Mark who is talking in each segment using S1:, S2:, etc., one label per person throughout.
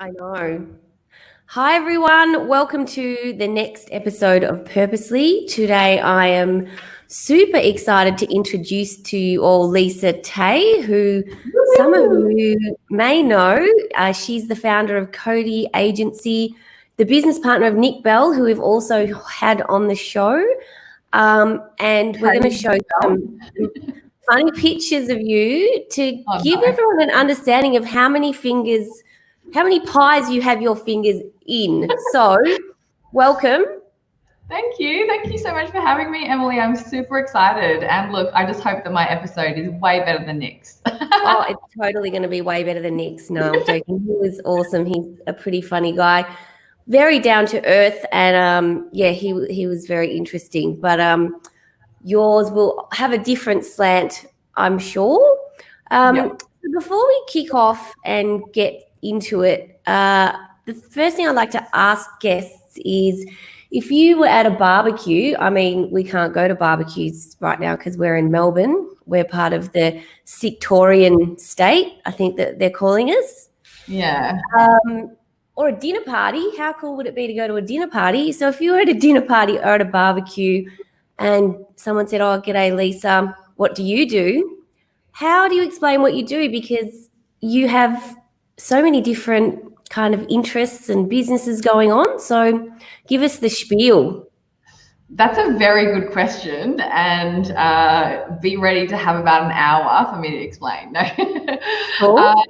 S1: I know. Hi, everyone. Welcome to the next episode of Purposely. Today, I am super excited to introduce to you all Lisa Tay, who some of you may know. She's the founder of Cody Agency, the business partner of Nick Bell, who we've also had on the show. And we're going to show some funny pictures of you to give everyone an understanding of how many pies you have your fingers in. So, welcome.
S2: Thank you. Thank you so much for having me, Emily. I'm super excited. And look, I just hope that my episode is way better than Nick's.
S1: Oh, it's totally going to be way better than Nick's. No, I'm joking. He was awesome. He's a pretty funny guy, very down to earth, and he was very interesting. But yours will have a different slant, I'm sure. Before we kick off and get into it, the first thing I'd like to ask guests is, if you were at a barbecue, I mean, we can't go to barbecues right now because we're in Melbourne. We're part of the Victorian state, I think that they're calling us.
S2: Yeah.
S1: Or a dinner party. How cool would it be to go to a dinner party? So if you were at a dinner party or at a barbecue and someone said, "Oh, g'day, Lisa, what do you do?" How do you explain what you do? Because you have so many different kind of interests and businesses going on. So give us the spiel.
S2: That's a very good question, and be ready to have about an hour for me to explain. No.
S1: Cool.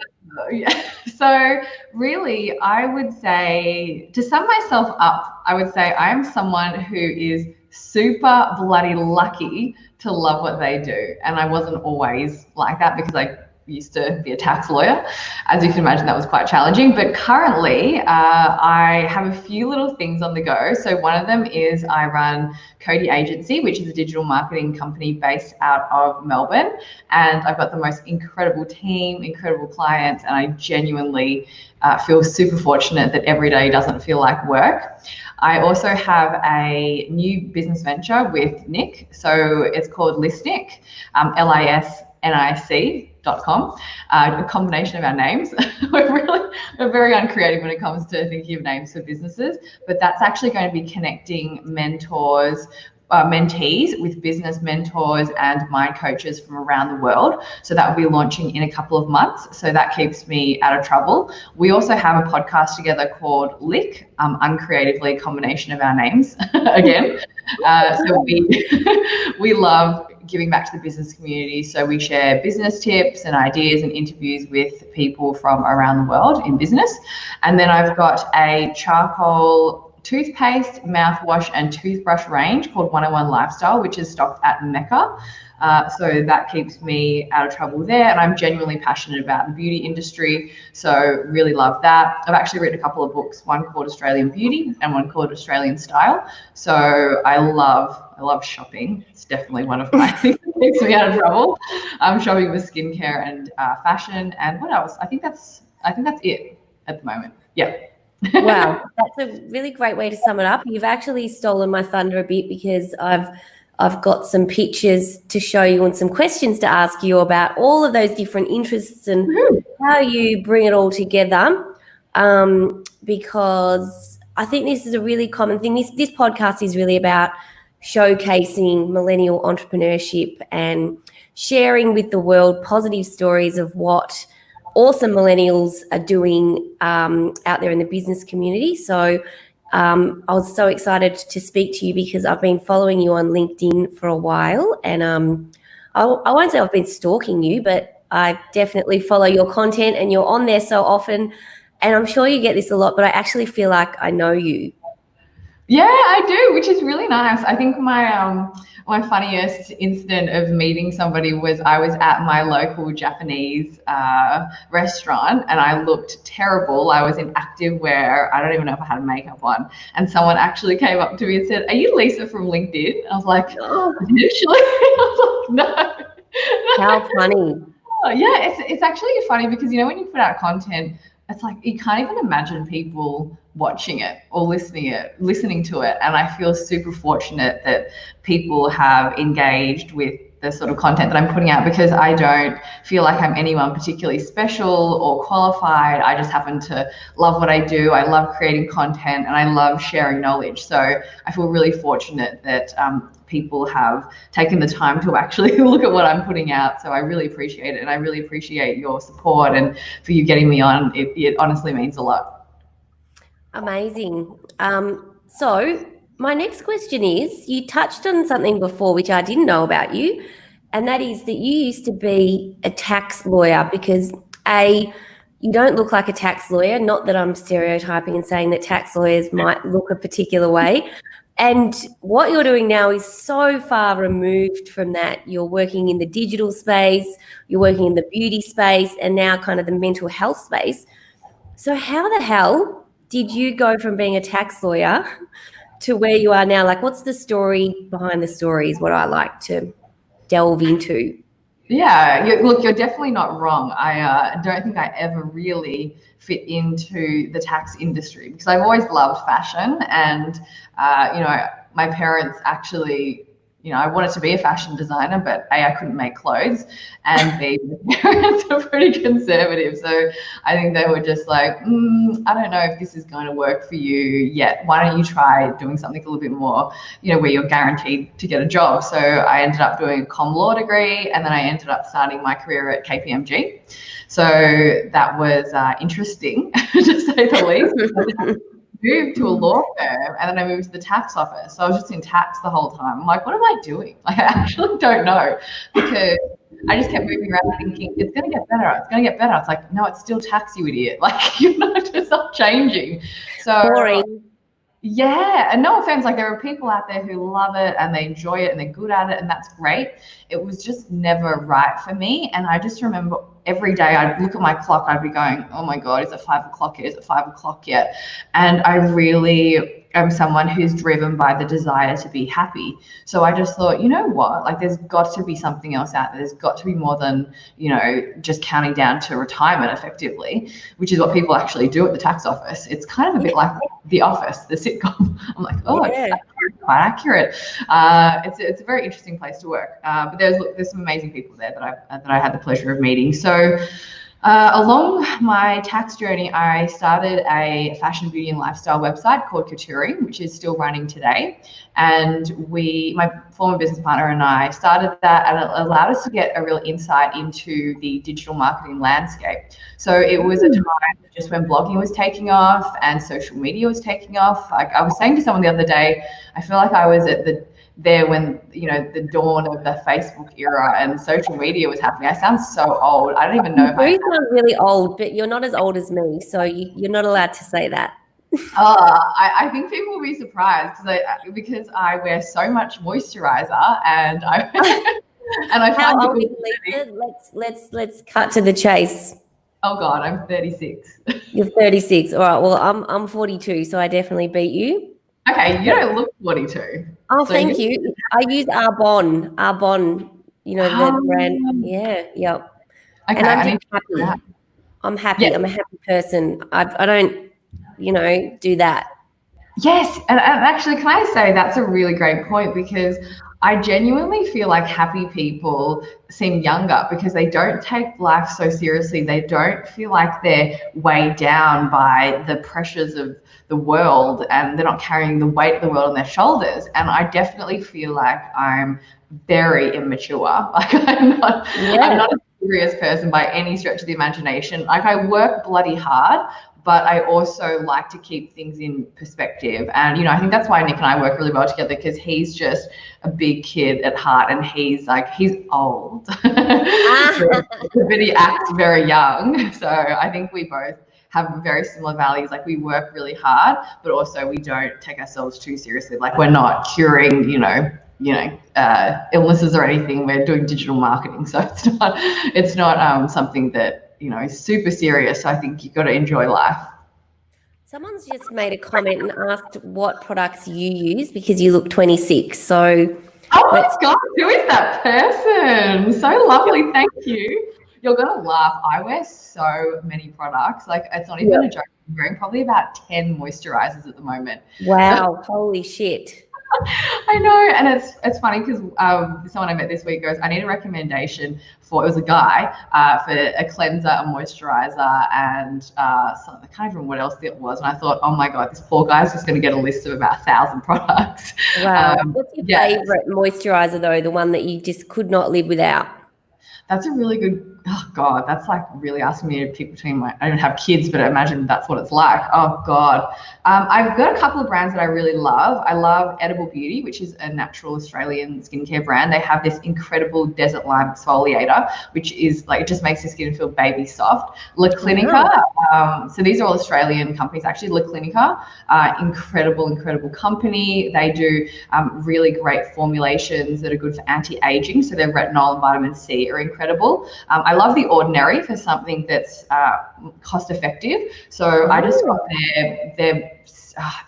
S2: So really, I would say, to sum myself up, I would say I am someone who is super bloody lucky to love what they do. And I wasn't always like that because I used to be a tax lawyer. As you can imagine, that was quite challenging. But currently, I have a few little things on the go. So one of them is I run Cody Agency, which is a digital marketing company based out of Melbourne. And I've got the most incredible team, incredible clients, and I genuinely feel super fortunate that every day doesn't feel like work. I also have a new business venture with Nick. So it's called Listnic, lisnic.com, a combination of our names. we're very uncreative when it comes to thinking of names for businesses, but that's actually going to be connecting mentees with business mentors and mind coaches from around the world. So that will be launching in a couple of months. So that keeps me out of trouble. We also have a podcast together called Lick, uncreatively, combination of our names again. So we love giving back to the business community. So we share business tips and ideas and interviews with people from around the world in business. And then I've got a charcoal toothpaste, mouthwash, and toothbrush range called 101 Lifestyle, which is stocked at Mecca. So that keeps me out of trouble there. And I'm genuinely passionate about the beauty industry, so really love that. I've actually written a couple of books, one called Australian Beauty and one called Australian Style. So I love shopping. It's definitely one of my things that keeps me out of trouble. I'm shopping with skincare and fashion. And what else? I think that's it at the moment. Yeah.
S1: Wow, that's a really great way to sum it up. You've actually stolen my thunder a bit because I've got some pictures to show you and some questions to ask you about all of those different interests and how you bring it all together. Because I think this is a really common thing. This podcast is really about showcasing millennial entrepreneurship and sharing with the world positive stories of what awesome millennials are doing out there in the business community. So I was so excited to speak to you because I've been following you on LinkedIn for a while, and I won't say I've been stalking you, but I definitely follow your content and you're on there so often, and I'm sure you get this a lot, but I actually feel like I know you.
S2: Yeah, I do, which is really nice. I think my funniest incident of meeting somebody was I was at my local Japanese restaurant and I looked terrible. I was in active wear. I don't even know if I had makeup on. And someone actually came up to me and said, "Are you Lisa from LinkedIn?" I was like, "Oh, initially." I was like, "No."
S1: How funny.
S2: Yeah, it's actually funny because, when you put out content, it's like you can't even imagine people watching it or listening to it. And I feel super fortunate that people have engaged with the sort of content that I'm putting out, because I don't feel like I'm anyone particularly special or qualified. I just happen to love what I do. I love creating content and I love sharing knowledge. So I feel really fortunate that people have taken the time to actually look at what I'm putting out. So I really appreciate it, and I really appreciate your support, and for you getting me on. It honestly means a lot.
S1: Amazing. So my next question is, you touched on something before which I didn't know about you, and that is that you used to be a tax lawyer because you don't look like a tax lawyer, not that I'm stereotyping and saying that tax lawyers might look a particular way. And what you're doing now is so far removed from that. You're working in the digital space, you're working in the beauty space, and now kind of the mental health space. So how the hell did you go from being a tax lawyer to where you are now? Like, what's the story behind the story is what I like to delve into.
S2: Yeah, look, you're definitely not wrong. I don't think I ever really fit into the tax industry because I've always loved fashion, and my parents actually, I wanted to be a fashion designer, but A, I couldn't make clothes, and B, my parents are pretty conservative. So I think they were just like, I don't know if this is going to work for you yet. Why don't you try doing something a little bit more, where you're guaranteed to get a job? So I ended up doing a comm law degree, and then I ended up starting my career at KPMG. So that was interesting, to say the least. Moved to a law firm, and then I moved to the tax office. So I was just in tax the whole time. I'm like, what am I doing? Like, I actually don't know, because I just kept moving around thinking it's going to get better. It's going to get better. It's like, no, it's still tax, you idiot. Like, it's not changing. So
S1: boring.
S2: Yeah, and no offense, like there are people out there who love it and they enjoy it and they're good at it, and that's great. It was just never right for me. And I just remember every day I'd look at my clock, I'd be going, oh my God, is it 5 o'clock yet? Is it 5 o'clock yet? And I really am someone who's driven by the desire to be happy. So I just thought, you know what, like there's got to be something else out there. There's got to be more than, just counting down to retirement effectively, which is what people actually do at the tax office. It's kind of a bit like The Office, the sitcom. I'm like, oh, yeah. It's quite accurate. It's a very interesting place to work. But there's some amazing people there that I had the pleasure of meeting. So along my tax journey, I started a fashion, beauty, and lifestyle website called Couturiing, which is still running today. And my former business partner and I started that, and it allowed us to get a real insight into the digital marketing landscape. So it was a time just when blogging was taking off and social media was taking off. Like I was saying to someone the other day, I feel like I was at there when the dawn of the Facebook era and social media was happening. I sound so old. I don't even know
S1: You sound really old, but you're not as old as me, so you're not allowed to say that.
S2: I think people will be surprised because I wear so much moisturizer, and I find
S1: how old are you, Lisa? Let's cut to the chase.
S2: Oh God, I'm 36.
S1: You're 36. All right. Well, I'm 42, so I definitely beat you.
S2: Okay, you don't look 42.
S1: Oh, so thank you. I use Arbonne, the brand. Yeah, yep.
S2: Okay,
S1: and I'm just happy. I'm happy. Yeah. I'm a happy person. I don't, do that.
S2: Yes, and actually, can I say that's a really great point, because I genuinely feel like happy people seem younger because they don't take life so seriously. They don't feel like they're weighed down by the pressures of the world, and they're not carrying the weight of the world on their shoulders. And I definitely feel like I'm very immature. Like I'm not a serious person by any stretch of the imagination. Like I work bloody hard, but I also like to keep things in perspective. And, I think that's why Nick and I work really well together, because he's just a big kid at heart, and he's old, but he acts very young. So I think we both have very similar values. Like we work really hard, but also we don't take ourselves too seriously. Like we're not curing, illnesses or anything. We're doing digital marketing. So it's not something that, is super serious. So I think you've got to enjoy life.
S1: Someone's just made a comment and asked what products you use because you look 26. So
S2: oh my God, who is that person? So lovely. Thank you. You're going to laugh. I wear so many products. Like it's not even a joke. I'm wearing probably about 10 moisturizers at the moment.
S1: Wow. Holy shit.
S2: I know, and it's funny because someone I met this week goes, I need a recommendation for, it was a guy, for a cleanser, a moisturizer, and something, I can't even remember what else it was. And I thought, oh my God, this poor guy's just going to get a list of about 1,000 products.
S1: Wow. What's your favorite moisturizer though? The one that you just could not live without?
S2: That's a really good, oh God, that's like really asking me to pick between my, I don't have kids, but I imagine that's what it's like. Oh God. I've got a couple of brands that I really love. I love Edible Beauty, which is a natural Australian skincare brand. They have this incredible desert lime exfoliator, which is like, it just makes your skin feel baby soft. La Clinica, so these are all Australian companies actually. La Clinica, incredible company. They do really great formulations that are good for anti-aging. So their retinol and vitamin C are incredible. I love The Ordinary for something that's cost effective. So I just got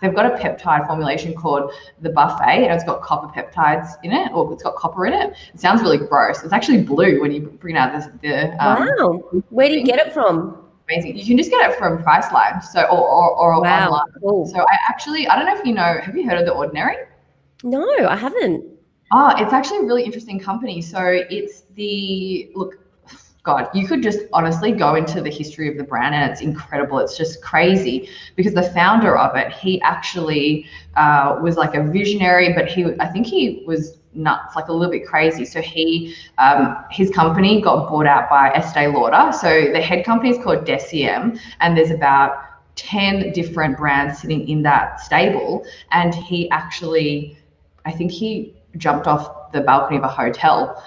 S2: they've got a peptide formulation called the Buffet, and it's got copper peptides in it, or it's got copper in it. It sounds really gross. It's actually blue when you bring out
S1: wow. Where do you get it from?
S2: Amazing. You can just get it from Priceline, so or
S1: wow,
S2: online.
S1: cool.
S2: So I don't know if you know, have you heard of The Ordinary?
S1: No, I haven't.
S2: Oh, it's actually a really interesting company. So it's God, you could just honestly go into the history of the brand and it's incredible. It's just crazy because the founder of it, he actually was like a visionary, but I think he was nuts, like a little bit crazy. So his company got bought out by Estee Lauder. So the head company is called Deciem, and there's about 10 different brands sitting in that stable. And he actually, I think he jumped off the balcony of a hotel.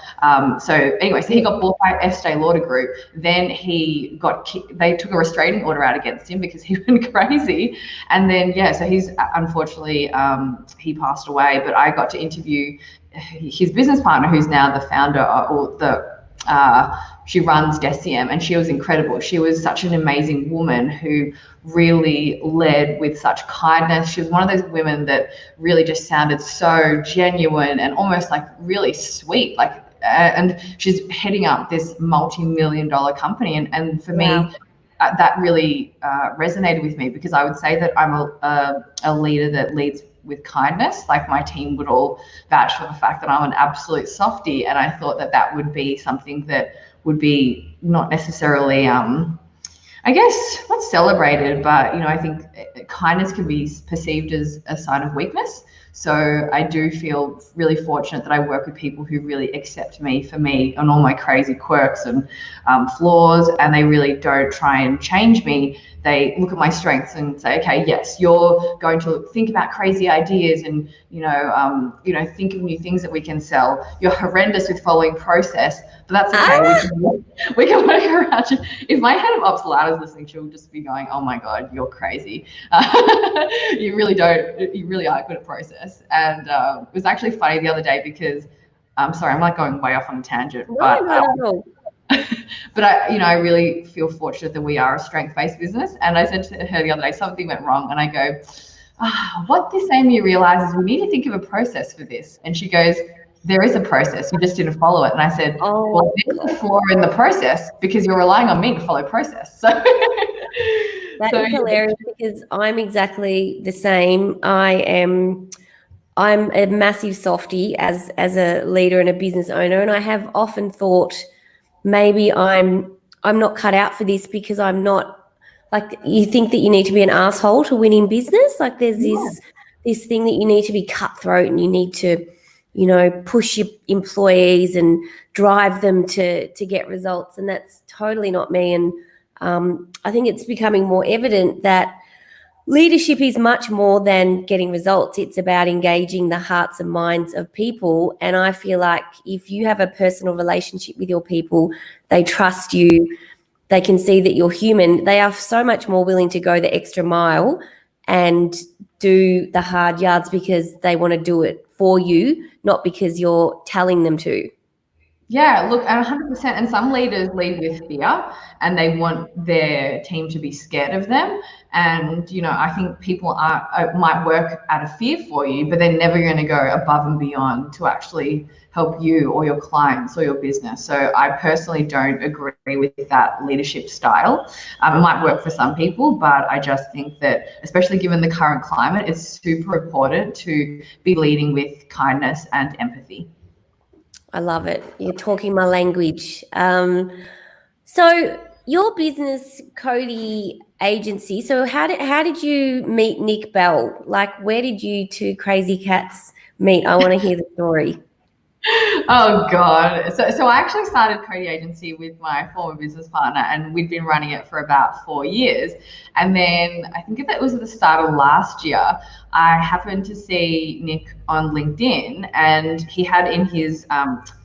S2: So he got bought by Estee Lauder Group. Then they took a restraining order out against him because he went crazy. And then, so he's unfortunately, he passed away, but I got to interview his business partner, who's now the founder she runs Deciem, and she was incredible. She was such an amazing woman who really led with such kindness. She was one of those women that really just sounded so genuine and almost like really sweet. And she's heading up this multi-million-dollar company. And for me, that really resonated with me, because I would say that I'm a leader that leads with kindness. Like, my team would all vouch for the fact that I'm an absolute softie, and I thought that would be something that would be not necessarily I guess not celebrated, but I think kindness can be perceived as a sign of weakness. So I do feel really fortunate that I work with people who really accept me for me and all my crazy quirks and flaws, and they really don't try and change me. They look at my strengths and say, okay, yes, you're going to think about crazy ideas and think of new things that we can sell. You're horrendous with following process, but that's okay. We can work around you. If my head of ops Lad is listening, she'll just be going, oh my God, you're crazy. You really are good at process. And it was actually funny the other day because, sorry, I'm like going way off on a tangent.
S1: No.
S2: But I really feel fortunate that we are a strength-based business. And I said to her the other day, something went wrong, and I go, what this Amy realizes, we need to think of a process for this. And she goes, there is a process, you just didn't follow it. And I said, well, there's a flaw in the process because you're relying on me to follow process. So
S1: that is hilarious, because I'm exactly the same. I'm a massive softie as a leader and a business owner, and I have often thought maybe I'm not cut out for this, because I'm not, like, you think that you need to be an asshole to win in business. Like, there's this thing that you need to be cutthroat and you need to, push your employees and drive them to get results. And that's totally not me. And I think it's becoming more evident that leadership is much more than getting results. It's about engaging the hearts and minds of people. And I feel like if you have a personal relationship with your people, they trust you, they can see that you're human, they are so much more willing to go the extra mile and do the hard yards because they want to do it for you, not because you're telling them to.
S2: Yeah, look, and 100%. And some leaders lead with fear and they want their team to be scared of them. And, I think people might work out of fear for you, but they're never going to go above and beyond to actually help you or your clients or your business. So I personally don't agree with that leadership style. It might work for some people, but I just think that, especially given the current climate, it's super important to be leading with kindness and empathy.
S1: I love it. You're talking my language. So your business, Cody Agency. So how did you meet Nick Bell? Like, where did you two crazy cats meet? I want to hear the story.
S2: Oh God. So I actually started Cody Agency with my former business partner and we'd been running it for about 4 years. And then I think it was at the start of last year, I happened to see Nick on LinkedIn and he had in his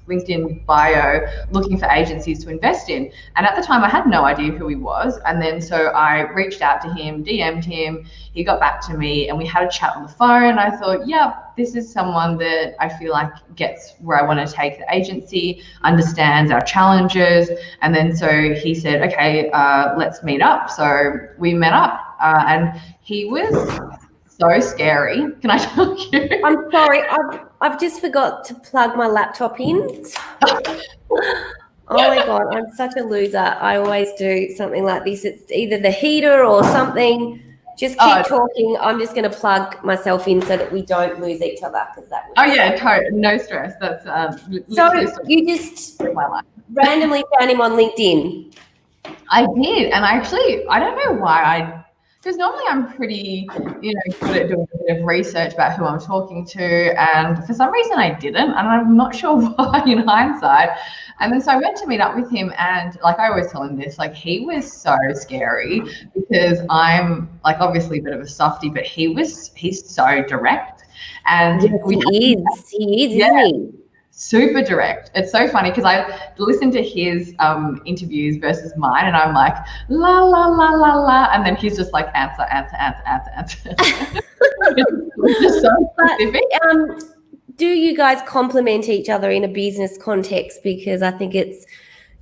S2: LinkedIn bio looking for agencies to invest in. And at the time I had no idea who he was. And then so I reached out to him, DM'd him, he got back to me and we had a chat on the phone. I thought, yeah, this is someone that I feel like gets where I want to take the agency, understands our challenges. And then so he said, okay, let's meet up. So we met up and he was so scary. Can I tell you?
S1: I'm sorry, I've just forgot to plug my laptop in. Oh my God, I'm such a loser. I always do something like this. It's either the heater or something. Just keep talking. I'm just going to plug myself in so that we don't lose each other.
S2: No stress. That's
S1: so you just randomly found him on LinkedIn.
S2: I did, and I don't know why because normally I'm pretty, good at doing a bit of research about who I'm talking to, and for some reason I didn't, and I'm not sure why in hindsight. And then so I went to meet up with him, and like I always tell him this, like he was so scary because I'm like obviously a bit of a softie, but he's so direct, and
S1: yes, he is,
S2: yeah,
S1: isn't he?
S2: super direct. It's so funny because I listened to his interviews versus mine, and I'm like la la la la la, and then he's just like answer. It's just so specific.
S1: Do you guys complement each other in a business context? Because I think it's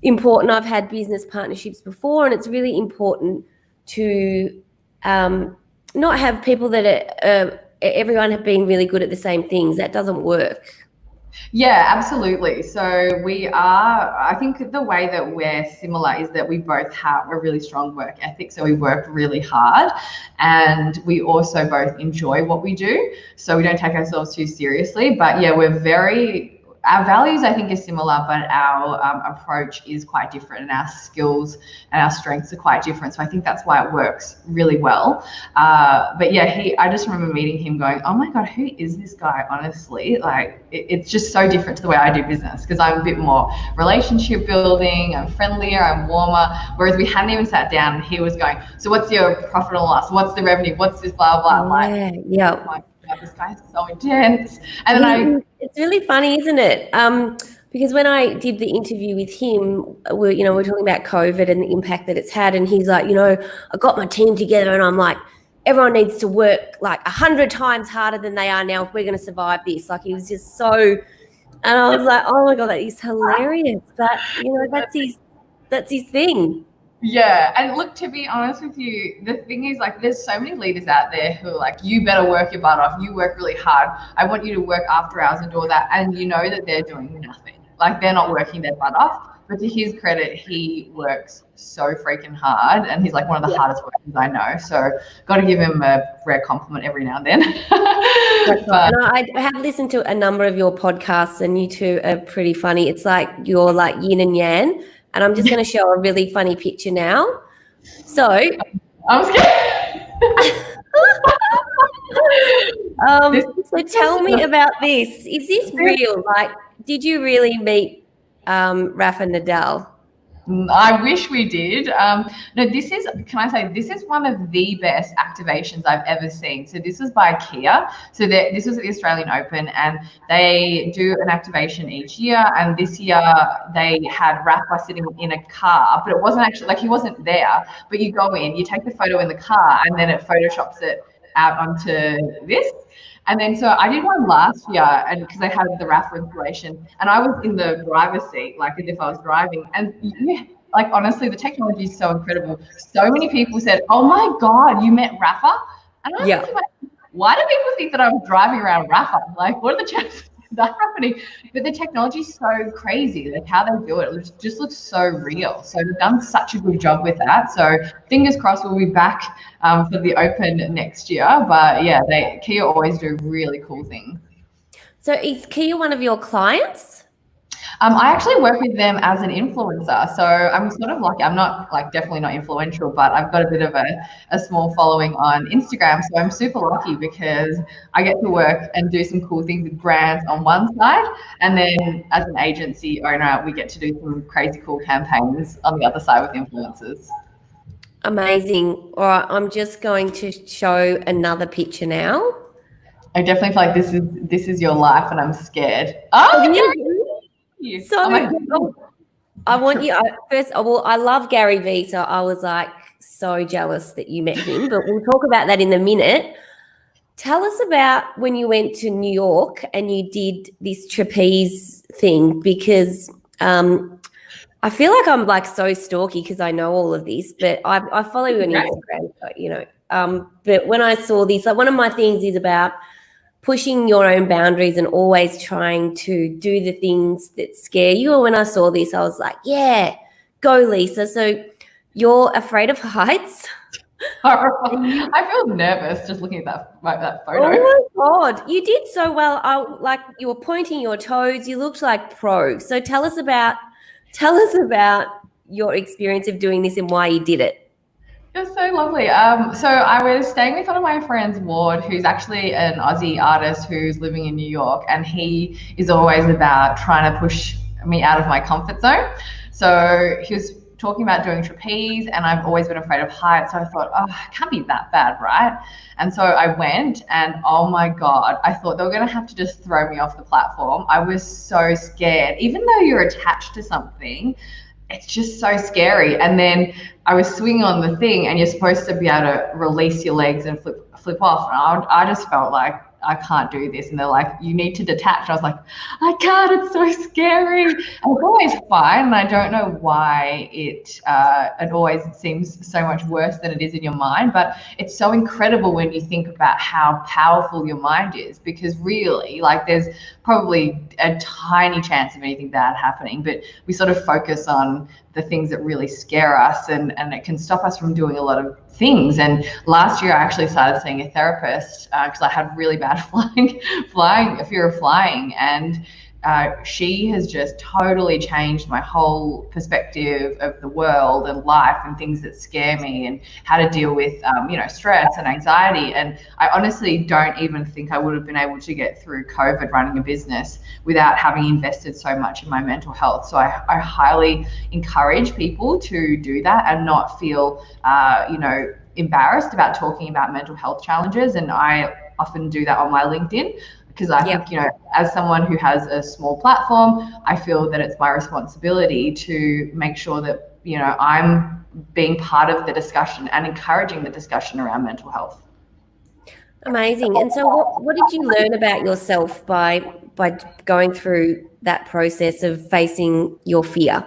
S1: important. I've had business partnerships before, and it's really important to not have people that everyone have been really good at the same things. That doesn't work.
S2: Yeah, absolutely. So I think the way that we're similar is that we both have a really strong work ethic. So we work really hard and we also both enjoy what we do. So we don't take ourselves too seriously. But yeah, our values, I think, are similar, but our approach is quite different and our skills and our strengths are quite different. So I think that's why it works really well. But yeah, I just remember meeting him going, oh my God, who is this guy? Honestly, like it's just so different to the way I do business because I'm a bit more relationship building, I'm friendlier, I'm warmer. Whereas we hadn't even sat down and he was going, so what's your profit and loss? What's the revenue? What's this blah, blah, blah.
S1: Yeah.
S2: Oh my God, this guy's so intense. And then
S1: it's really funny, isn't it? Because when I did the interview with him, we're talking about COVID and the impact that it's had, and he's like, I got my team together, and I'm like, everyone needs to work like 100 times harder than they are now if we're going to survive this. Like he was just so, and I was like, oh my God, that is hilarious. But that's his thing.
S2: Yeah, and look, to be honest with you, the thing is like there's so many leaders out there who are like, you better work your butt off, you work really hard, I want you to work after hours and do all that, and you know that they're doing nothing. Like they're not working their butt off. But to his credit, he works so freaking hard, and he's like one of the hardest workers I know. So got to give him a rare compliment every now and then.
S1: That's right. And I have listened to a number of your podcasts, and you two are pretty funny. It's like you're like yin and yang. And I'm just going to show a really funny picture now. So,
S2: I'm scared.
S1: So tell me about this. Is this real? Like, did you really meet Rafa Nadal?
S2: I wish we did. No, this is one of the best activations I've ever seen. So this was by Kia. So this was at the Australian Open, and they do an activation each year. And this year they had Rafa sitting in a car, but it wasn't actually like he wasn't there. But you go in, you take the photo in the car, and then it photoshops it out onto this. And then so I did one last year, and because I had the raffle installation, and I was in the driver's seat, like as if I was driving. And yeah, like honestly, the technology is so incredible. So many people said, "Oh my God, you met Rafa," and I'm thinking, why do people think that I'm driving around Rafa? Like, what are the chances of that happening? But the technology is so crazy, like how they do it just looks so real. So they've done such a good job with that. So fingers crossed we'll be back for the Open next year. But yeah, Kia always do really cool things.
S1: So is Kia one of your clients?
S2: I actually work with them as an influencer. So I'm sort of lucky. I'm not like definitely not influential, but I've got a bit of a small following on Instagram. So I'm super lucky because I get to work and do some cool things with brands on one side. And then as an agency owner, we get to do some crazy cool campaigns on the other side with influencers.
S1: Amazing. All right, I'm just going to show another picture now.
S2: I definitely feel like this is your life and I'm scared. Oh,
S1: yeah. So I want you first. Well, I love Garyvee, so I was like so jealous that you met him. But we'll talk about that in a minute. Tell us about when you went to New York and you did this trapeze thing, because I feel like I'm like so stalky because I know all of this, but I follow you on Instagram, so, you know. But when I saw this, like one of my things is about pushing your own boundaries and always trying to do the things that scare you. Or when I saw this, I was like, yeah, go Lisa. So you're afraid of heights?
S2: I feel nervous just looking at that photo.
S1: Oh my God, you did so well. Like you were pointing your toes. You looked like pro. So tell us about your experience of doing this and why you did it.
S2: It was so lovely. So I was staying with one of my friends, Ward, who's actually an Aussie artist who's living in New York, and he is always about trying to push me out of my comfort zone. So he was talking about doing trapeze, and I've always been afraid of heights. So I thought, oh, it can't be that bad, right? And so I went, and oh my God, I thought they were going to have to just throw me off the platform. I was so scared. Even though you're attached to something, it's just so scary. And then I was swinging on the thing, and you're supposed to be able to release your legs and flip off. And I just felt like I can't do this. And they're like, you need to detach. I was like, I can't, it's so scary. And it's always fine. And I don't know why it always seems so much worse than it is in your mind. But it's so incredible when you think about how powerful your mind is, because really, like, there's probably a tiny chance of anything bad happening, but we sort of focus on the things that really scare us, and it can stop us from doing a lot of things. And last year I actually started seeing a therapist because I had really bad fear of flying, and she has just totally changed my whole perspective of the world and life and things that scare me, and how to deal with stress and anxiety. And I honestly don't even think I would have been able to get through COVID running a business without having invested so much in my mental health. So I highly encourage people to do that and not feel embarrassed about talking about mental health challenges. And I often do that on my LinkedIn, because I think, as someone who has a small platform, I feel that it's my responsibility to make sure that, I'm being part of the discussion and encouraging the discussion around mental health.
S1: Amazing. And so what did you learn about yourself by going through that process of facing your fear?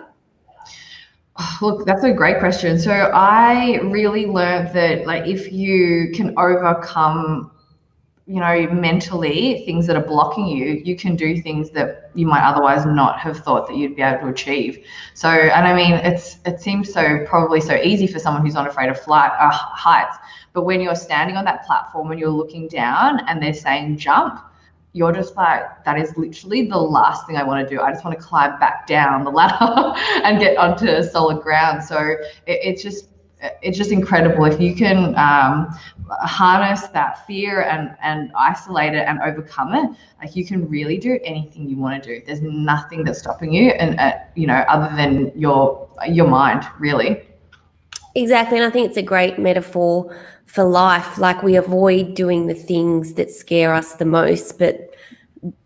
S2: Look, that's a great question. So I really learned that, like, if you can overcome mentally things that are blocking you, you can do things that you might otherwise not have thought that you'd be able to achieve. So, and I mean, it seems probably so easy for someone who's not afraid of heights, but when you're standing on that platform and you're looking down and they're saying jump, you're just like, that is literally the last thing I want to do. I just want to climb back down the ladder and get onto solid ground. So it's just incredible if you can harness that fear and isolate it and overcome it. Like, you can really do anything you want to do. There's nothing that's stopping you, and other than your mind, really.
S1: Exactly. And I think it's a great metaphor for life. Like, we avoid doing the things that scare us the most, but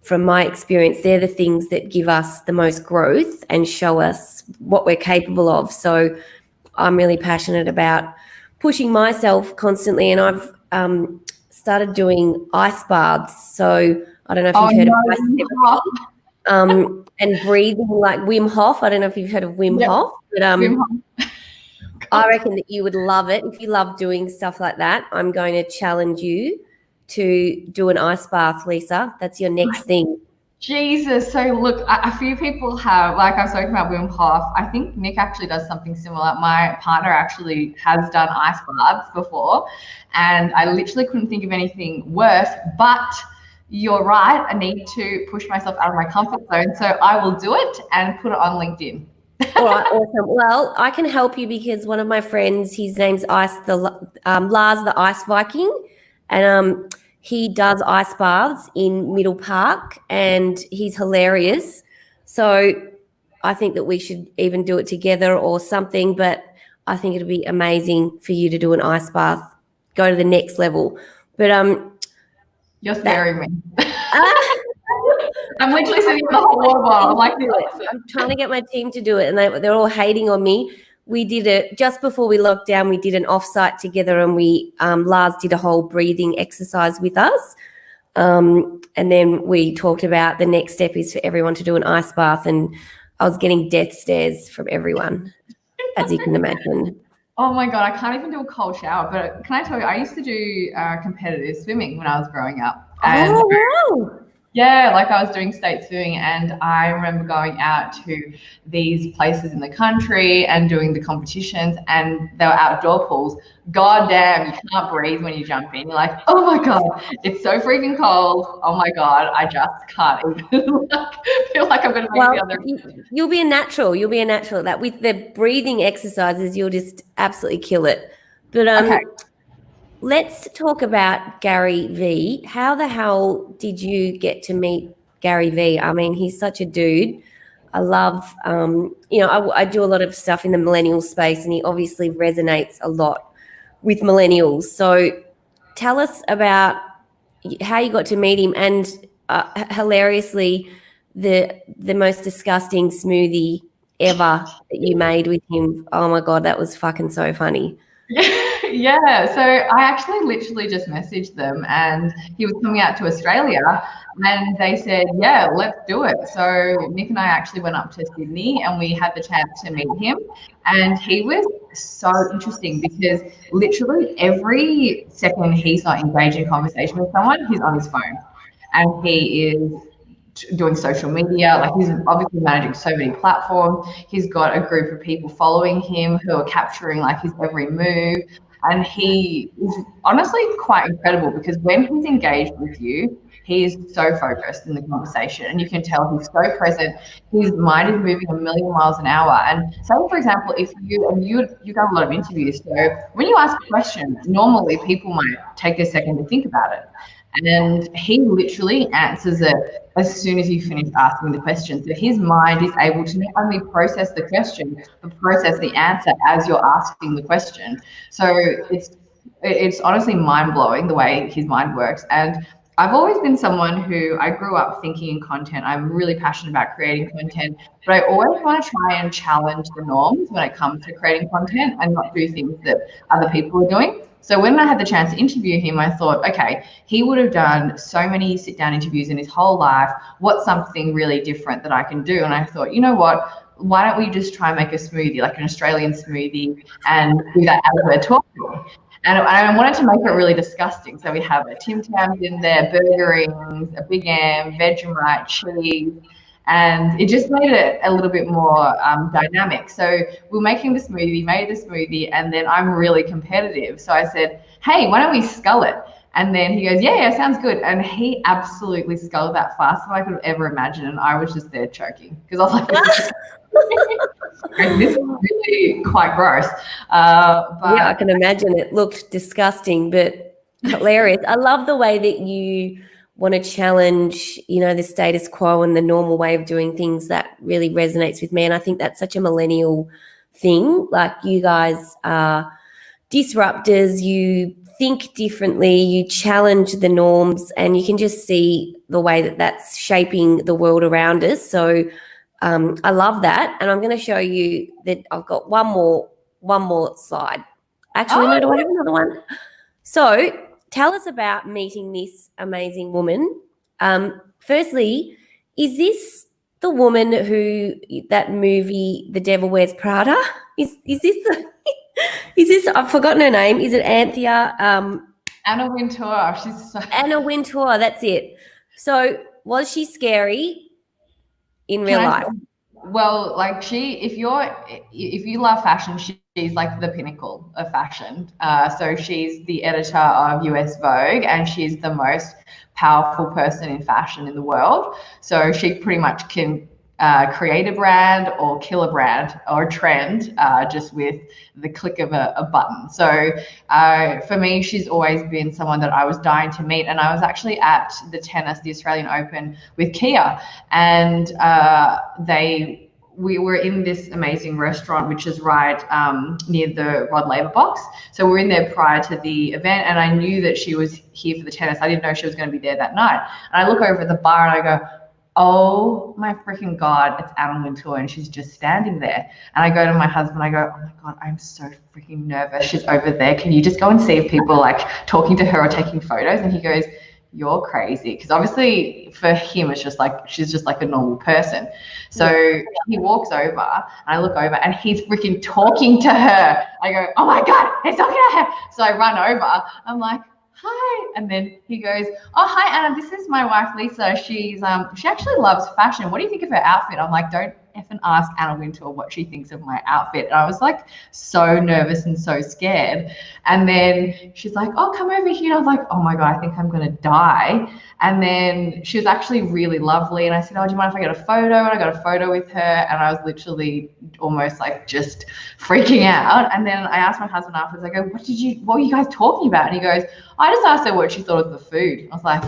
S1: from my experience, they're the things that give us the most growth and show us what we're capable of. So I'm really passionate about pushing myself constantly. And I've started doing ice baths. So I don't know if you've heard of ice therapy, and breathing like Wim Hof. I don't know if you've heard of Wim Hof, but
S2: Wim Hof.
S1: I reckon that you would love it. If you love doing stuff like that, I'm going to challenge you to do an ice bath, Lisa. That's your next thing.
S2: Jesus. So look, a few people have, like I've spoken about Wim Hof. I think Nick actually does something similar. My partner actually has done ice baths before, and I literally couldn't think of anything worse, but you're right. I need to push myself out of my comfort zone. So I will do it and put it on LinkedIn.
S1: All right, awesome. Well, I can help you because one of my friends, his name's Lars the Ice Viking, and he does ice baths in Middle Park, and he's hilarious. So I think that we should even do it together or something. But I think it'd be amazing for you to do an ice bath, go to the next level. But
S2: you're scaring me. I'm literally sitting in the hot water bottle. I'm like,
S1: I'm trying to get my team to do it, and they're all hating on me. We did it just before we locked down. We did an offsite together, and we Lars did a whole breathing exercise with us. And then we talked about the next step is for everyone to do an ice bath, and I was getting death stares from everyone, as you can imagine.
S2: Oh my God, I can't even do a cold shower. But can I tell you, I used to do competitive swimming when I was growing up. And
S1: wow.
S2: Yeah, like I was doing state swimming, and I remember going out to these places in the country and doing the competitions, and they were outdoor pools. God damn, you can't breathe when you jump in. You're like, oh my God, it's so freaking cold. Oh my God, I just can't even feel like I'm going to make the other.
S1: You'll be a natural. You'll be a natural at that. With the breathing exercises, you'll just absolutely kill it. But
S2: okay.
S1: Let's talk about Garyvee. How the hell did you get to meet Garyvee? I mean, he's such a dude. I love, I do a lot of stuff in the millennial space, and he obviously resonates a lot with millennials. So tell us about how you got to meet him, and hilariously, the most disgusting smoothie ever that you made with him. Oh my God, that was fucking so funny.
S2: Yeah, so I actually literally just messaged them, and he was coming out to Australia, and they said, yeah, let's do it. So Nick and I actually went up to Sydney, and we had the chance to meet him, and he was so interesting because literally every second he's not engaged in conversation with someone, he's on his phone, and he is doing social media. Like, he's obviously managing so many platforms. He's got a group of people following him who are capturing like his every move. And he is honestly quite incredible because when he's engaged with you, he is so focused in the conversation, and you can tell he's so present. His mind is moving a million miles an hour. And say, for example, if you've done a lot of interviews, so when you ask a question, normally people might take a second to think about it. And he literally answers it as soon as you finish asking the question. So his mind is able to not only process the question, but process the answer as you're asking the question. So it's honestly mind-blowing the way his mind works. And I've always been someone who, I grew up thinking in content. I'm really passionate about creating content, but I always want to try and challenge the norms when it comes to creating content and not do things that other people are doing. So when I had the chance to interview him, I thought, okay, he would have done so many sit-down interviews in his whole life. What's something really different that I can do? And I thought, you know what? Why don't we just try and make a smoothie, like an Australian smoothie, and do that as we're talking? And I wanted to make it really disgusting. So we have a Tim Tams in there, burger rings, a Big M, Vegemite, cheese. And it just made it a little bit more dynamic. So we're making the smoothie, made the smoothie, and then I'm really competitive. So I said, hey, why don't we scull it? And then he goes, yeah, sounds good. And he absolutely sculled that faster than I could have ever imagined. And I was just there choking because I was like, this is really quite gross. But
S1: yeah, I can imagine it looked disgusting, but hilarious. I love the way that you want to challenge, the status quo and the normal way of doing things. That really resonates with me. And I think that's such a millennial thing. Like, you guys are disruptors, you think differently, you challenge the norms, and you can just see the way that that's shaping the world around us. So I love that. And I'm going to show you that I've got one more slide. Actually, no, do I have another one? So tell us about meeting this amazing woman. Firstly, is this the woman who that movie The Devil Wears Prada? Is this the is this I've forgotten her name. Is it Anthea?
S2: Anna Wintour. She's so
S1: Anna Wintour, that's it. So was she scary in real life?
S2: Well, like if you love fashion, she's like the pinnacle of fashion. So she's the editor of US Vogue, and she's the most powerful person in fashion in the world. So she pretty much can create a brand or kill a brand or a trend just with the click of a button. So for me, she's always been someone that I was dying to meet. And I was actually at the Australian Open with Kia, and we were in this amazing restaurant, which is right near the Rod Laver box. So we were in there prior to the event, and I knew that she was here for the tennis. I didn't know she was going to be there that night. And I look over at the bar and I go, oh my freaking God, it's Anna Wintour, and she's just standing there. And I go to my husband, I go, oh my God, I'm so freaking nervous. She's over there. Can you just go and see if people are like talking to her or taking photos? And he goes, you're crazy. Because obviously for him, it's just like, she's just like a normal person. So he walks over and I look over and he's freaking talking to her. I go, oh my God, he's talking to her. So I run over. I'm like, hi. And then he goes, oh, hi, Anna. This is my wife, Lisa. She actually loves fashion. What do you think of her outfit? I'm like, don't effing ask Anna Wintour what she thinks of my outfit. And I was like so nervous and so scared. And then she's like, oh, come over here. And I was like, oh my God, I think I'm going to die. And then she was actually really lovely. And I said, oh, do you mind if I get a photo? And I got a photo with her. And I was literally almost like just freaking out. And then I asked my husband afterwards, I go, what were you guys talking about? And he goes, I just asked her what she thought of the food. I was like,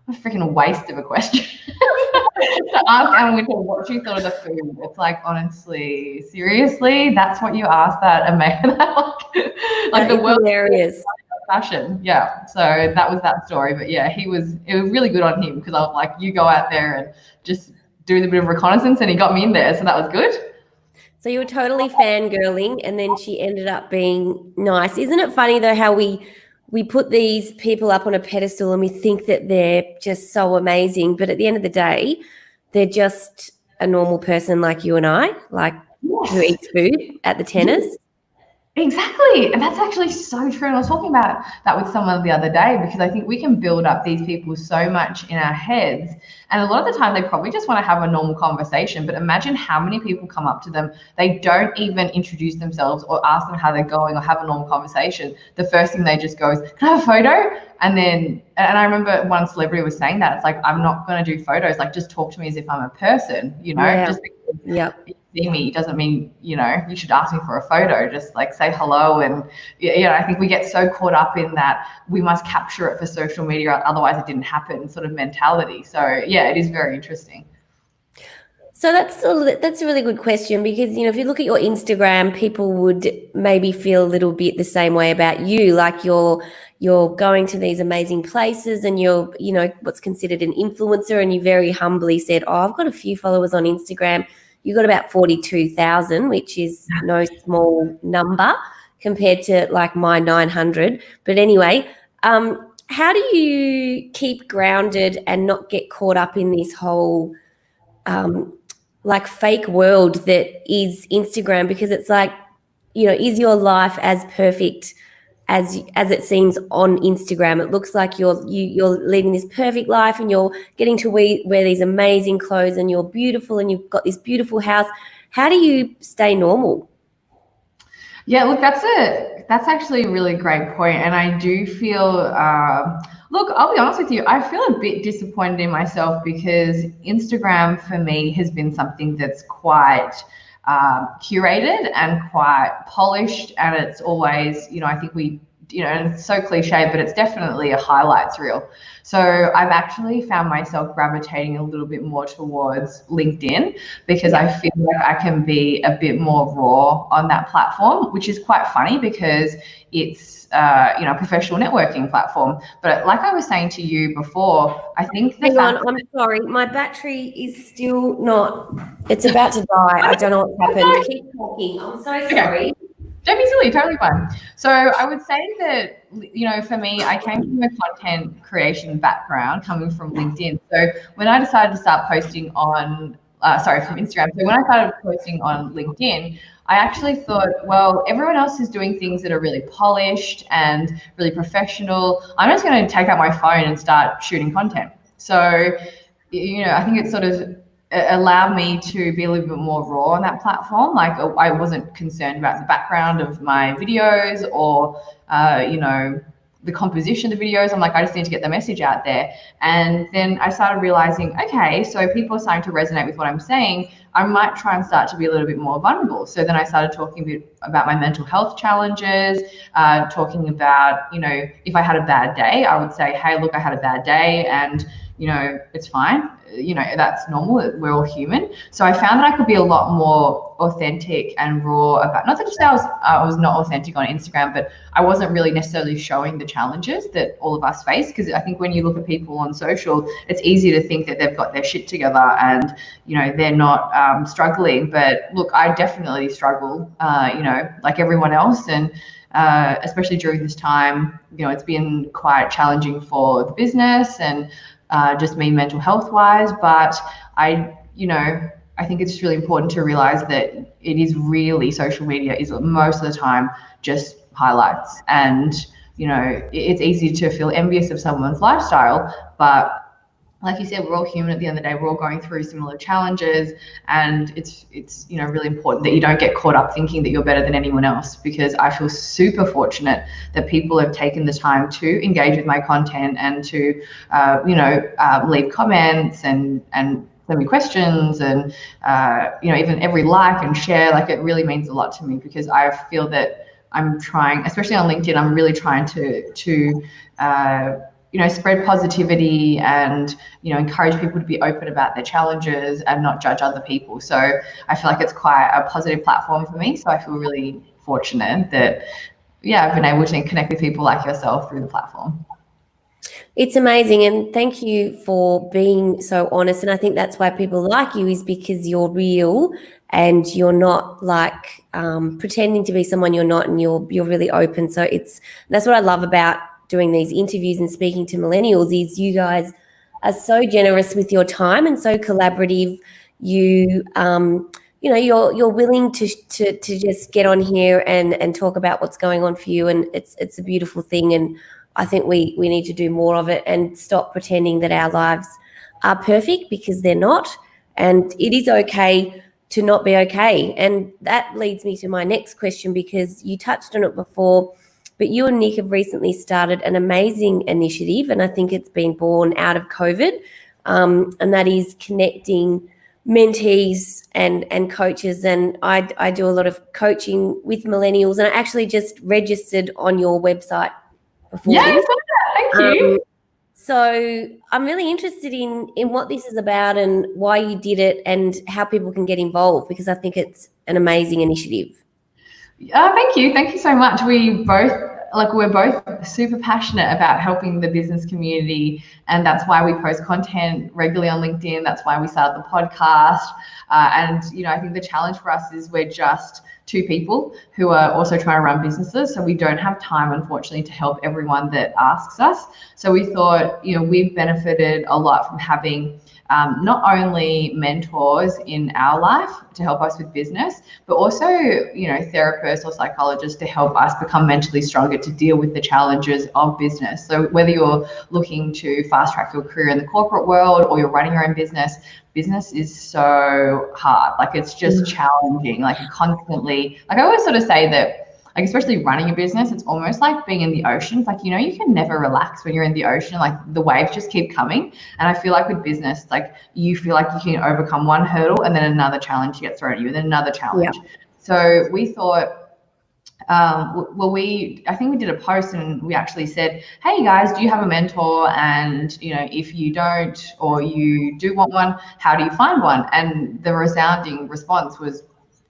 S2: what a freaking waste of a question. To ask Anna Wintour what she thought of the food. It's like, honestly, seriously, that's what you asked that amazing, like the world
S1: hilarious
S2: fashion. Yeah. So that was that story. But yeah, it was really good on him, because I was like, you go out there and just do a bit of reconnaissance, and he got me in there. So that was good.
S1: So you were totally fangirling, and then she ended up being nice. Isn't it funny though how we put these people up on a pedestal and we think that they're just so amazing, but at the end of the day, they're just a normal person like you and I, like who eats food at the tennis.
S2: Exactly. And that's actually so true. And I was talking about that with someone the other day, because I think we can build up these people so much in our heads. And a lot of the time they probably just want to have a normal conversation. But imagine how many people come up to them. They don't even introduce themselves or ask them how they're going or have a normal conversation. The first thing they just go is, can I have a photo? And I remember one celebrity was saying that. It's like, I'm not going to do photos. Like, just talk to me as if I'm a person, you know?
S1: Yeah.
S2: Just see me doesn't mean, you know, you should ask me for a photo. Just like say hello. And I think we get so caught up in that we must capture it for social media, otherwise it didn't happen sort of mentality. So yeah, it is very interesting.
S1: So that's a really good question, because if you look at your Instagram, people would maybe feel a little bit the same way about you, like you're going to these amazing places and you're what's considered an influencer, and you very humbly said, oh, I've got a few followers on Instagram. You got about 42,000, which is no small number compared to like my 900. But anyway, how do you keep grounded and not get caught up in this whole like fake world that is Instagram? Because it's like, is your life as perfect as it seems on Instagram? It looks like you're leading this perfect life, and you're getting to wear these amazing clothes, and you're beautiful, and you've got this beautiful house. How do you stay normal?
S2: Yeah, look, that's actually a really great point. And I do feel, look, I'll be honest with you, I feel a bit disappointed in myself, because Instagram for me has been something that's quite curated and quite polished. And it's always, I think and it's so cliche, but it's definitely a highlights reel. So I've actually found myself gravitating a little bit more towards LinkedIn, because I feel like I can be a bit more raw on that platform, which is quite funny because it's a professional networking platform. But like I was saying to you before, I think
S1: hang on, I'm sorry, my battery is still not. It's about to die. I don't know what's happened. Keep talking. I'm so sorry.
S2: Don't be silly, totally fine. So I would say that, for me, I came from a content creation background coming from LinkedIn. So when I decided to start posting on, from Instagram. So when I started posting on LinkedIn, I actually thought, well, everyone else is doing things that are really polished and really professional. I'm just going to take out my phone and start shooting content. So, I think it sort of allowed me to be a little bit more raw on that platform. Like I wasn't concerned about the background of my videos or, the composition of the videos. I'm like, I just need to get the message out there. And then I started realizing, okay, so people are starting to resonate with what I'm saying. I might try and start to be a little bit more vulnerable. So then I started talking a bit about my mental health challenges, talking about, if I had a bad day, I would say, hey, look, I had a bad day and, it's fine. That's normal. We're all human. So I found that I could be a lot more authentic and raw about, not to just say I was not authentic on Instagram, but I wasn't really necessarily showing the challenges that all of us face. Because I think when you look at people on social, it's easy to think that they've got their shit together and, they're not struggling. But look, I definitely struggle, like everyone else. And especially during this time, it's been quite challenging for the business and just me mental health wise. But I think it's just really important to realize that it is really, social media is most of the time just highlights. And, it's easy to feel envious of someone's lifestyle, but like you said, we're all human at the end of the day. We're all going through similar challenges, and it's really important that you don't get caught up thinking that you're better than anyone else, because I feel super fortunate that people have taken the time to engage with my content and to leave comments and send me questions and even every like and share. Like, it really means a lot to me, because I feel that I'm trying, especially on LinkedIn, I'm really trying to spread positivity and, encourage people to be open about their challenges and not judge other people. So I feel like it's quite a positive platform for me. So I feel really fortunate that, I've been able to connect with people like yourself through the platform.
S1: It's amazing, and thank you for being so honest. And I think that's why people like you, is because you're real and you're not like pretending to be someone you're not, and you're really open. So that's what I love about doing these interviews and speaking to millennials, is you guys are so generous with your time and so collaborative. You're willing to just get on here and talk about what's going on for you, and it's a beautiful thing. And I think we need to do more of it and stop pretending that our lives are perfect, because they're not. And it is okay to not be okay. And that leads me to my next question, because you touched on it before, but you and Nick have recently started an amazing initiative, and I think it's been born out of COVID, and that is connecting mentees and coaches. And I do a lot of coaching with millennials, and I actually just registered on your website before this.
S2: Thank you.
S1: So I'm really interested in what this is about and why you did it and how people can get involved, because I think it's an amazing initiative.
S2: Thank you. Thank you so much. We're both super passionate about helping the business community, and that's why we post content regularly on LinkedIn. That's why we started the podcast. And I think the challenge for us is we're just two people who are also trying to run businesses. So we don't have time, unfortunately, to help everyone that asks us. So we thought, we've benefited a lot from having not only mentors in our life to help us with business, but also, therapists or psychologists to help us become mentally stronger to deal with the challenges of business. So whether you're looking to fast track your career in the corporate world or you're running your own business is so hard. Like, it's just challenging, like constantly. Like, I always sort of say that, like, especially running a business, it's almost like being in the ocean. It's like, you can never relax when you're in the ocean. Like, the waves just keep coming. And I feel like with business, like, you feel like you can overcome one hurdle and then another challenge gets thrown at you, and then another challenge. Yeah. So we thought, I think we did a post and we actually said, hey guys, do you have a mentor? And, if you don't, or you do want one, how do you find one? And the resounding response was,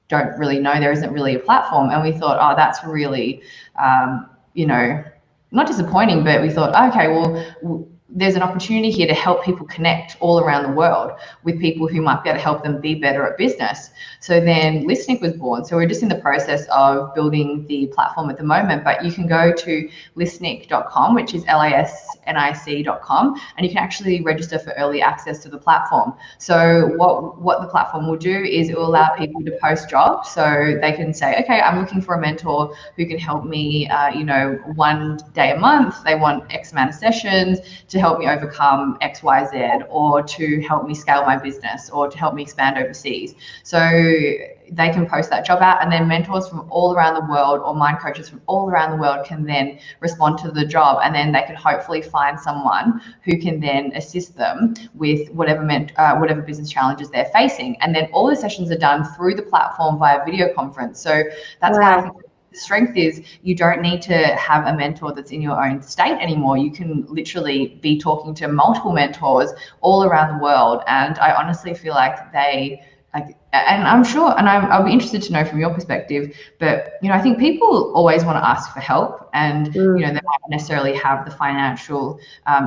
S2: don't really know. There isn't really a platform. And we thought, oh, that's really, not disappointing, but we thought, okay, well, there's an opportunity here to help people connect all around the world with people who might be able to help them be better at business. So then Listening was born. So we're just in the process of building the platform at the moment, but you can go to listnic.com, which is LASNIC.com, and you can actually register for early access to the platform. So what the platform will do is it will allow people to post jobs. So they can say, okay, I'm looking for a mentor who can help me, 1 day a month. They want X amount of sessions to help me overcome X, Y, Z, or to help me scale my business, or to help me expand overseas. So they can post that job out, and then mentors from all around the world, or mind coaches from all around the world, can then respond to the job, and then they can hopefully find someone who can then assist them with whatever business challenges they're facing. And then all the sessions are done through the platform via video conference. So that's why I think the strength is you don't need to have a mentor that's in your own state anymore. You can literally be talking to multiple mentors all around the world. And I honestly feel like and I'm sure, and I'll be interested to know from your perspective, but, I think people always want to ask for help, and, they might not necessarily have the financial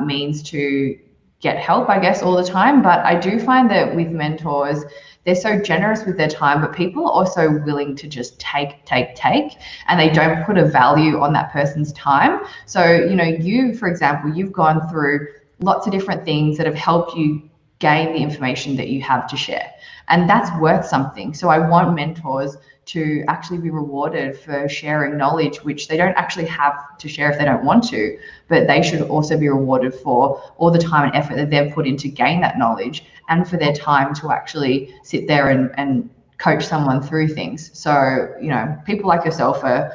S2: means to get help, I guess, all the time. But I do find that with mentors, they're so generous with their time, but people are also willing to just take, and they don't put a value on that person's time. So, you, for example, you've gone through lots of different things that have helped you gain the information that you have to share. And that's worth something. So I want mentors to actually be rewarded for sharing knowledge, which they don't actually have to share if they don't want to, but they should also be rewarded for all the time and effort that they've put in to gain that knowledge, and for their time to actually sit there and coach someone through things. So, people like yourself are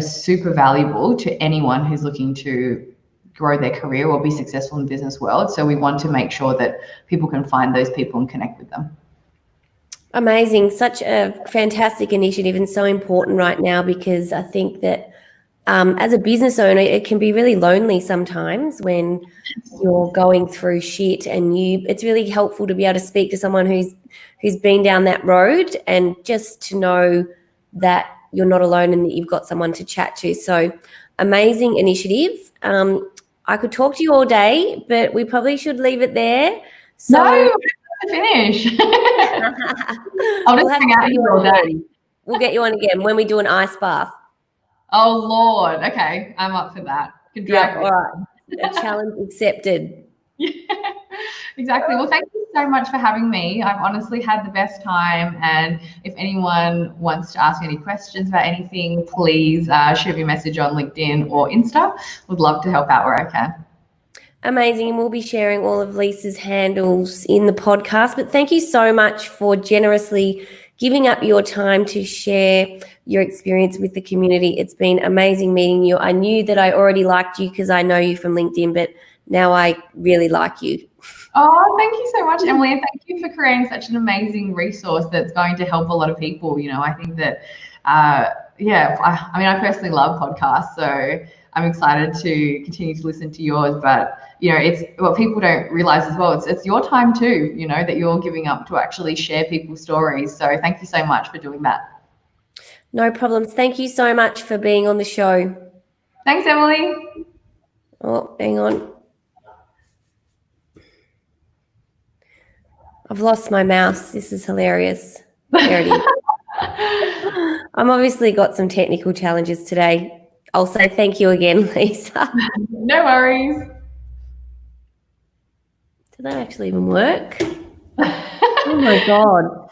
S2: super valuable to anyone who's looking to grow their career or be successful in the business world. So we want to make sure that people can find those people and connect with them.
S1: Amazing. Such a fantastic initiative, and so important right now, because I think that as a business owner, it can be really lonely sometimes when you're going through shit, and it's really helpful to be able to speak to someone who's been down that road, and just to know that you're not alone and that you've got someone to chat to. So amazing initiative. I could talk to you all day, but we probably should leave it there. So
S2: no, finish. I'll just hang out here all day.
S1: We'll get you on again when we do an ice bath.
S2: Oh Lord, okay, I'm up for that.
S1: Yeah, all right. A challenge accepted.
S2: Yeah, exactly. Well, thank you so much for having me. I've honestly had the best time, and if anyone wants to ask any questions about anything, please shoot me a message on LinkedIn or Insta. Would love to help out where I can.
S1: Amazing. And we'll be sharing all of Lisa's handles in the podcast. But thank you so much for generously giving up your time to share your experience with the community. It's been amazing meeting you. I knew that I already liked you because I know you from LinkedIn, but now I really like you.
S2: Oh, thank you so much, Emily. And thank you for creating such an amazing resource that's going to help a lot of people. I think that, I personally love podcasts, so I'm excited to continue to listen to yours. But, it's what people don't realize as well. It's your time too, that you're giving up to actually share people's stories. So thank you so much for doing that.
S1: No problems. Thank you so much for being on the show.
S2: Thanks, Emily.
S1: Oh, hang on. I've lost my mouse. This is hilarious. There it is. I'm obviously got some technical challenges today. I'll say thank you again, Lisa.
S2: No worries.
S1: Did that actually even work? Oh my God.